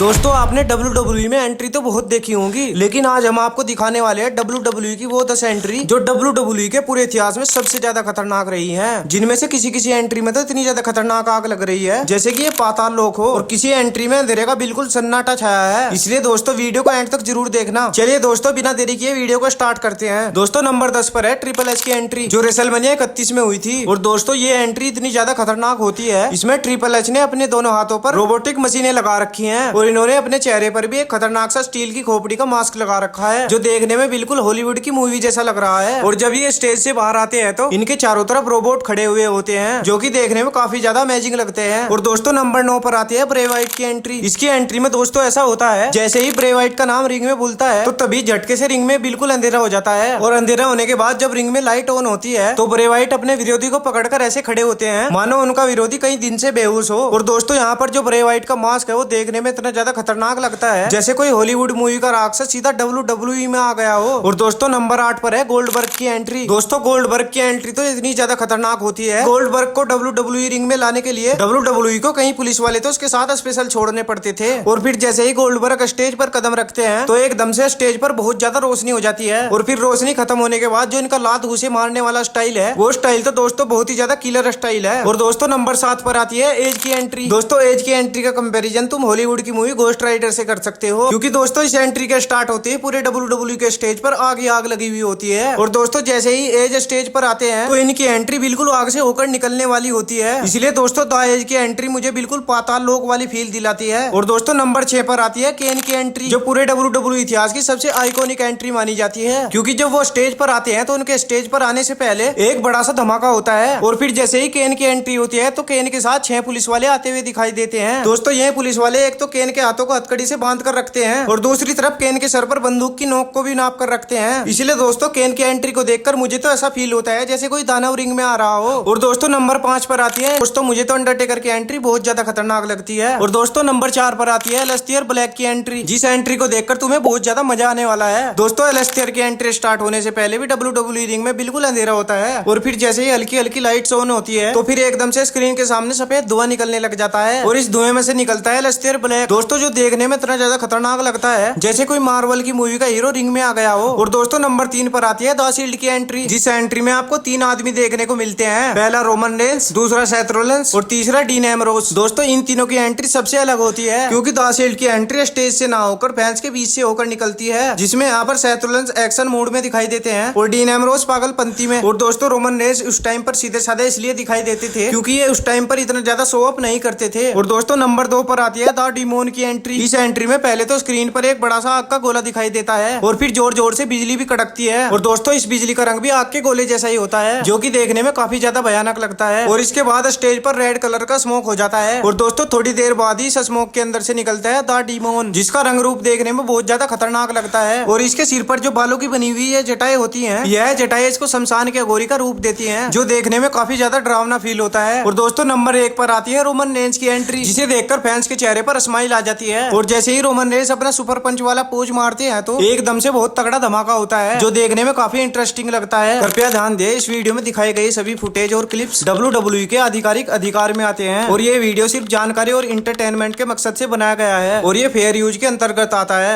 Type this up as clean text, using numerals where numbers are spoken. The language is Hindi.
दोस्तों आपने WWE में एंट्री तो बहुत देखी होंगी, लेकिन आज हम आपको दिखाने वाले हैं WWE की वो 10 एंट्री जो WWE के पूरे इतिहास में सबसे ज्यादा खतरनाक रही हैं। जिनमें से किसी किसी एंट्री में तो इतनी ज्यादा खतरनाक आग लग रही है जैसे कि ये पाताल लोक हो, और किसी एंट्री में अंधेरे का बिल्कुल सन्नाटा छाया है। इसलिए दोस्तों वीडियो को एंड तक जरूर देखना। चलिए दोस्तों बिना देरी किए वीडियो को स्टार्ट करते हैं। दोस्तों नंबर 10 पर है ट्रिपल एच की एंट्री जो रेसलमेनिया 31 में हुई थी। और दोस्तों ये एंट्री इतनी ज्यादा खतरनाक होती है, इसमें ट्रिपल एच ने अपने दोनों हाथों पर रोबोटिक मशीनें लगा रखी हैं और इन्होंने अपने चेहरे पर भी एक खतरनाक सा स्टील की खोपड़ी का मास्क लगा रखा है जो देखने में बिल्कुल हॉलीवुड की मूवी जैसा लग रहा है। और जब ये स्टेज से बाहर आते हैं तो इनके चारों तरफ रोबोट खड़े हुए होते हैं जो कि देखने में काफी ज्यादा अमेजिंग लगते हैं। और दोस्तों नंबर 9 पर आती है ब्रे वाइट की एंट्री। इसकी एंट्री में दोस्तों ऐसा होता है जैसे ही ब्रे वाइट का नाम रिंग में बोलता है तो तभी झटके से रिंग में बिल्कुल अंधेरा हो जाता है, और अंधेरा होने के बाद जब रिंग में लाइट ऑन होती है तो ब्रे वाइट अपने विरोधी को पकड़कर ऐसे खड़े होते हैं मानो उनका विरोधी कई दिन से बेहोश हो। और दोस्तों यहाँ पर जो ब्रे वाइट का मास्क है वो देखने में इतना ज्यादा खतरनाक लगता है जैसे कोई हॉलीवुड मूवी का राक्षस सीधा WWE में आ गया हो। और दोस्तों नंबर 8 पर है गोल्डबर्ग की एंट्री। दोस्तों गोल्डबर्ग की एंट्री तो इतनी ज्यादा खतरनाक होती है, गोल्डबर्ग को WWE रिंग में लाने के लिए WWE को कई पुलिस वाले तो उसके साथ स्पेशल छोड़ने पड़ते थे। और फिर जैसे ही गोल्डबर्ग स्टेज पर कदम रखते हैं तो एकदम से स्टेज पर बहुत ज्यादा रोशनी हो जाती है, और फिर रोशनी खत्म होने के बाद जो इनका लात घुसे मारने वाला स्टाइल है वो स्टाइल तो दोस्तों बहुत ही ज्यादा किलर स्टाइल है। और दोस्तों नंबर 7 पर आती है एज की एंट्री। दोस्तों एज की एंट्री का कंपैरिजन तुम हॉलीवुड की मूवी घोस्ट राइडर से कर सकते हो, क्योंकि दोस्तों इस एंट्री के स्टार्ट होते ही पूरे WWE के स्टेज पर आग ही आग लगी हुई होती है। और दोस्तों जैसे ही एज स्टेज पर आते हैं तो इनकी एंट्री बिल्कुल आग से होकर निकलने वाली होती है। इसलिए दोस्तों द एज की एंट्री मुझे बिल्कुल पाताल लोक वाली फील दिलाती है। और दोस्तों नंबर 6 पर आती है केन की एंट्री जो पूरे WWE इतिहास की सबसे आइकॉनिक एंट्री मानी जाती है, क्योंकि जब वो स्टेज पर आते हैं तो उनके स्टेज पर आने से पहले एक बड़ा सा धमाका होता है, और फिर जैसे ही केन की एंट्री होती है तो केन के साथ 6 पुलिस वाले आते हुए दिखाई देते हैं। दोस्तों ये पुलिस वाले एक तो केन के हाथों को हथकड़ी से बांध कर रखते हैं और दूसरी तरफ केन के सर पर बंदूक की नोक को भी नाप कर रखते हैं। इसलिए दोस्तों केन की एंट्री को देखकर मुझे तो ऐसा फील होता है जैसे कोई दानव रिंग में आ रहा हो। और दोस्तों नंबर 5 पर आती है दोस्तों मुझे तो अंडरटेकर की एंट्री बहुत ज्यादा खतरनाक लगती है। और दोस्तों नंबर 4 पर आती है एलेस्टियर ब्लैक की एंट्री, जिस एंट्री को देखकर तुम्हें बहुत ज्यादा मजा आने वाला है। दोस्तों एलेस्टियर की एंट्री स्टार्ट होने से पहले भी WWE रिंग में बिल्कुल अंधेरा होता है, और फिर जैसे ही हल्की हल्की लाइट्स ऑन होती है तो फिर एकदम से स्क्रीन के सामने सफेद धुआं निकलने लग जाता है, और इस धुएं में से निकलता है एलेस्टियर ब्लैक दोस्तों, जो देखने में इतना ज्यादा खतरनाक लगता है जैसे कोई मार्वल की मूवी का हीरो रिंग में आ गया हो। और दोस्तों नंबर 3 पर आती है द शील्ड की एंट्री, जिस एंट्री में आपको 3 आदमी देखने को मिलते हैं, पहला रोमन रेंस, दूसरा सेथ रोलिंस और तीसरा डीन एम्ब्रोस। दोस्तों इन तीनों की एंट्री सबसे अलग होती है, क्योंकि द शील्ड की एंट्री स्टेज से ना होकर फैंस के बीच से होकर निकलती है, जिसमें यहाँ पर सेथ रोलिंस एक्शन मोड में दिखाई देते हैं और डीन एम्ब्रोस पागलपंती में। और दोस्तों रोमन रेंस उस टाइम पर सीधे साधे इसलिए दिखाई देते थे क्योंकि ये उस टाइम पर इतना ज्यादा शो अप नहीं करते थे। और दोस्तों नंबर 2 पर आती है द डीमोन की एंट्री। इस एंट्री में पहले तो स्क्रीन पर एक बड़ा सा आग का गोला दिखाई देता है और फिर जोर जोर से बिजली भी कड़कती है, और दोस्तों इस बिजली का रंग भी आग के गोले जैसा ही होता है जो कि देखने में काफी ज्यादा भयानक लगता है। और इसके बाद स्टेज पर रेड कलर का स्मोक हो जाता है, और दोस्तों थोड़ी देर बाद ही इस स्मोक के अंदर से निकलता है द डीमोन, जिसका रंग रूप देखने में बहुत ज्यादा खतरनाक लगता है। और इसके सिर पर जो बालों की बनी हुई ये जटाएं होती हैं, यह जटाएं इसको शमशान के अघोरी का रूप देती हैं, जो देखने में काफी ज्यादा डरावना फील होता है। और दोस्तों नंबर 1 पर आती है रोमन रेंस की एंट्री, जिसे देखकर फैंस के चेहरे पर स्माइल आ जाती है। और जैसे ही रोमन रेंस अपना सुपर पंच वाला पोज मारते हैं तो एकदम से बहुत तगड़ा धमाका होता है जो देखने में काफी इंटरेस्टिंग लगता है। कृपया ध्यान दें इस वीडियो में दिखाए गए सभी फुटेज और क्लिप्स WWE के आधिकारिक अधिकार में आते हैं, और ये वीडियो सिर्फ जानकारी और इंटरटेनमेंट के मकसद से बनाया गया है, और ये फेयर यूज के अंतर्गत आता है।